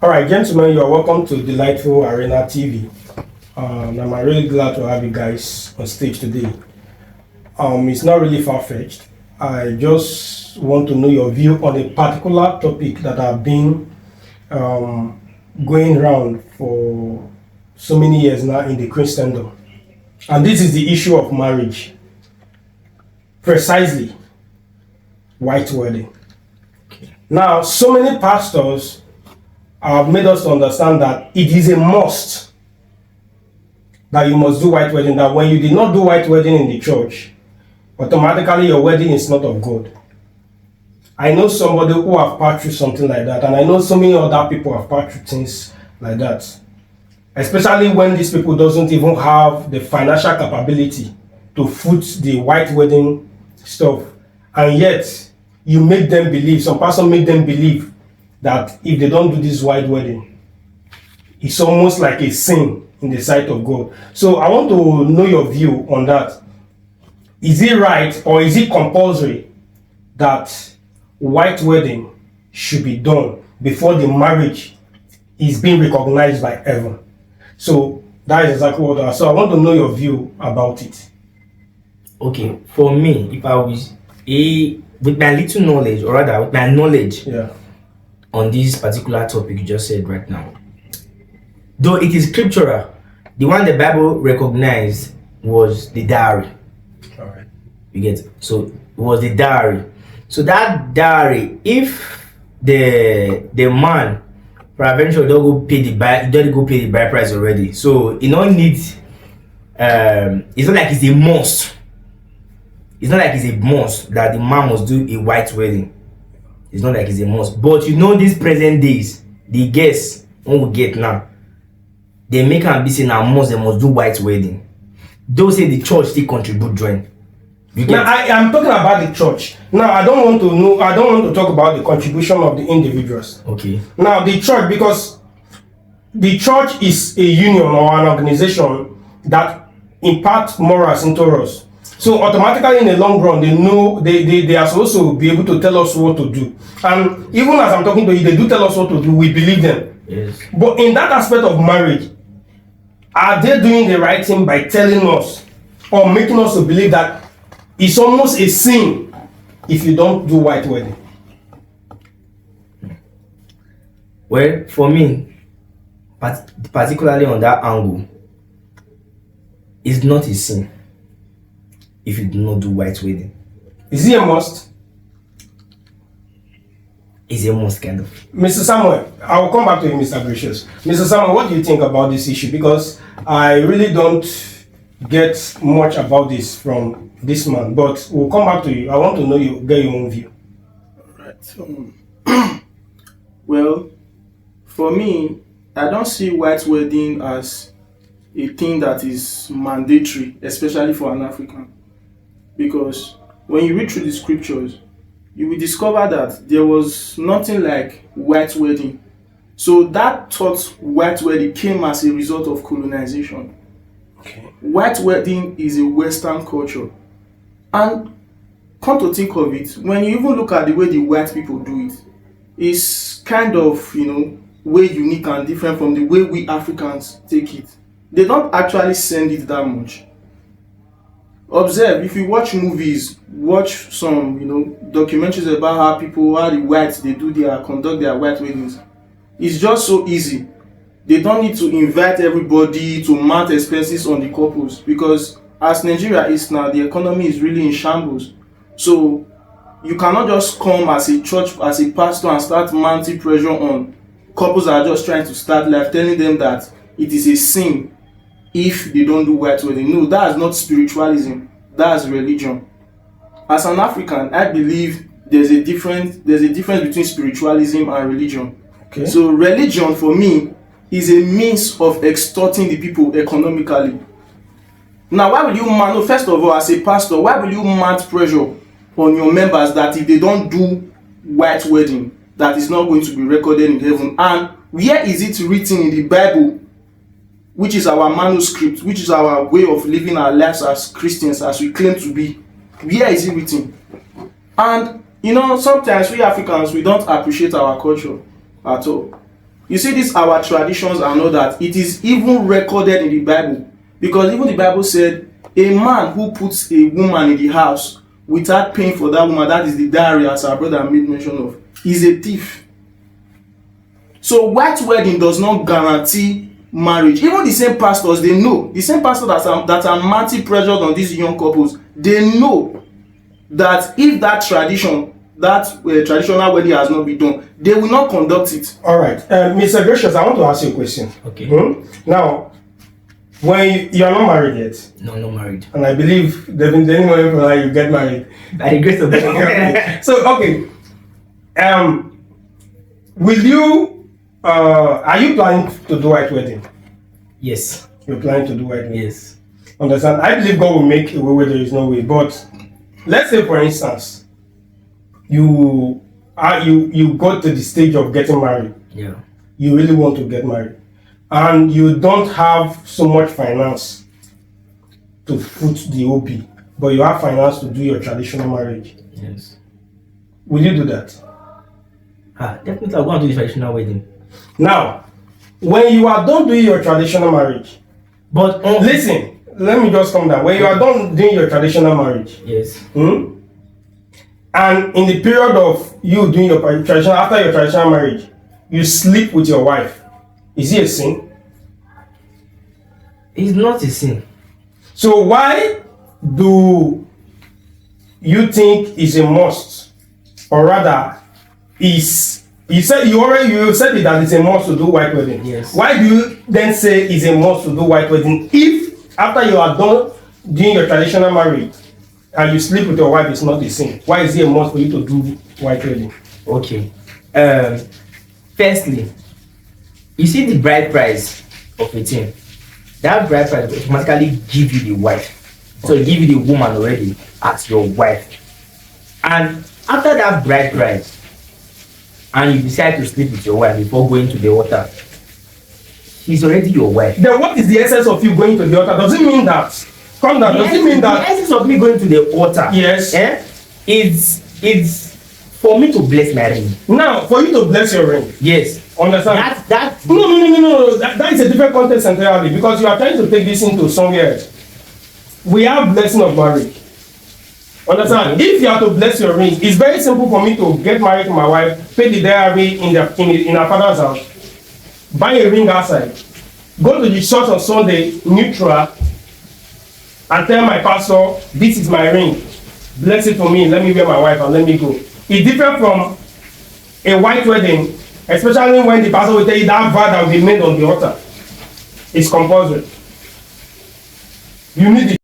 All right, gentlemen, you are welcome to Delightful Arena TV. I'm really glad to have you guys on stage today. It's not really far-fetched. I just want to know your view on a particular topic that have been um, going around for so many years now in the Christendom. And this is the issue of marriage. Precisely, white wedding. Now, so many pastors have made us to understand that it is a must that you must do white wedding, that when you did not do white wedding in the church, automatically your wedding is not of God. I know somebody who have passed through something like that, and I know so many other people have passed through things like that. Especially when these people doesn't even have the financial capability to foot the white wedding stuff, and yet you make them believe, some person make them believe that if they don't do this white wedding, it's almost like a sin in the sight of God. So I want to know your view on that. Is it right or is it compulsory that white wedding should be done before the marriage is being recognized by heaven? So that is exactly what so I want to know your view about it. Okay, for me, if I was with my little knowledge, or rather with my knowledge, on this particular topic you just said right now, though it is scriptural, the one the Bible recognized was the dowry. All right. You get it? So it was the dowry. So that dowry, if the man peradventure don't go pay the buy price already, so you don't need it's not like it's a must. It's not like it's a must that the man must do a white wedding. It's not like it's a must. But you know, these present days, the guests when we get now, they make am be saying must, they must do white wedding. Those say the church still contribute join. Now I am talking about the church. Now I don't want to talk about the contribution of the individuals. Okay. Now the church, because the church is a union or an organization that imparts morals into us. So automatically in the long run, they know they are supposed to be able to tell us what to do. And even as I'm talking to you, they do tell us what to do, we believe them. Yes. But in that aspect of marriage, are they doing the right thing by telling us or making us to believe that it's almost a sin if you don't do white wedding? Well, for me, particularly on that angle, it's not a sin if you do not do white wedding. Is it a must? It's a must, kind of. Mr. Samuel, I will come back to you, Mr. Gracious. Mr. Samuel, what do you think about this issue? Because I really don't get much about this from this man, but we'll come back to you. I want to know get your own view. Right. Well, for me, I don't see white wedding as a thing that is mandatory, especially for an African. Because when you read through the scriptures, you will discover that there was nothing like white wedding. So that thought white wedding came as a result of colonization. Okay. White wedding is a Western culture. And come to think of it, when you even look at the way the white people do it, it's kind of, way unique and different from the way we Africans take it. They don't actually send it that much. Observe, if you watch movies, watch some, documentaries about how the whites, they conduct their white weddings. It's just so easy. They don't need to invite everybody to mount expenses on the couples, because as Nigeria is now, the economy is really in shambles. So you cannot just come as a church, as a pastor, and start mounting pressure on couples that are just trying to start life, telling them that it is a sin if they don't do white wedding. No, that is not spiritualism. That's religion. As an African, I believe there's a difference between spiritualism and religion. Okay. So religion for me is a means of extorting the people economically. Now, why will you first of all, as a pastor, why will you mount pressure on your members that if they don't do white wedding, that is not going to be recorded in heaven? And where is it written in the Bible, which is our manuscript, which is our way of living our lives as Christians, as we claim to be? Where is it written? And sometimes we Africans, we don't appreciate our culture at all. You see this our traditions and all that, it is even recorded in the Bible, because even the Bible said a man who puts a woman in the house without paying for that woman, that is the dowry, as our brother made mention of, is a thief. So white wedding does not guarantee marriage. Even the same pastors, they know, the same pastors that are mounting pressure on these young couples, they know that if that tradition, traditional wedding has not been done, they will not conduct it. All right, Mr. Gracious, I want to ask you a question. Okay. Now, when you are not married yet, No, not married. and I believe definitely anyone from you get married. By the grace of God. So okay, will you? Are you planning to do white wedding? Yes. You're planning to do white wedding. Yes. Understand? I believe God will make a way where there is no way. But let's say, for instance, you got to the stage of getting married. Yeah. You really want to get married, and you don't have so much finance to foot the OB, but you have finance to do your traditional marriage. Yes. Will you do that? Definitely I'm going to do the traditional wedding. Now, when you are done doing your traditional marriage, But listen, let me just come down. When you are done doing your traditional marriage, yes. and in the period of you doing your traditional, after your traditional marriage, you sleep with your wife, is it a sin? It's not a sin. So why do you think is a must, or rather, is you said it that it's a must to do white wedding? Yes. Why do you then say it's a must to do white wedding if after you are done doing your traditional marriage and you sleep with your wife, it's not the same? Why is it a must for you to do white wedding? Okay. Firstly, you see the bride price of a thing. That bride price will automatically give you the wife. So it give you the woman already as your wife. And after that bride price, and you decide to sleep with your wife before going to the altar, she's already your wife. Then what is the essence of you going to the altar? Does it mean that? Come down. Does it mean The that? essence of me going to the altar, Yes. is for me to bless my ring. Now, for you to bless your ring. Yes. Understand? That No. That is a different context entirely, because you are trying to take this into somewhere else. We have blessing of marriage. Understand? Okay. If you are to bless your ring, it's very simple for me to get married to my wife, pay the dowry in her father's house, buy a ring outside, go to the church on Sunday, neutral, and tell my pastor, this is my ring. Bless it for me, let me wear my wife and let me go. It's different from a white wedding, especially when the pastor will tell you that vow that will be made on the altar. It's compulsory. You need it.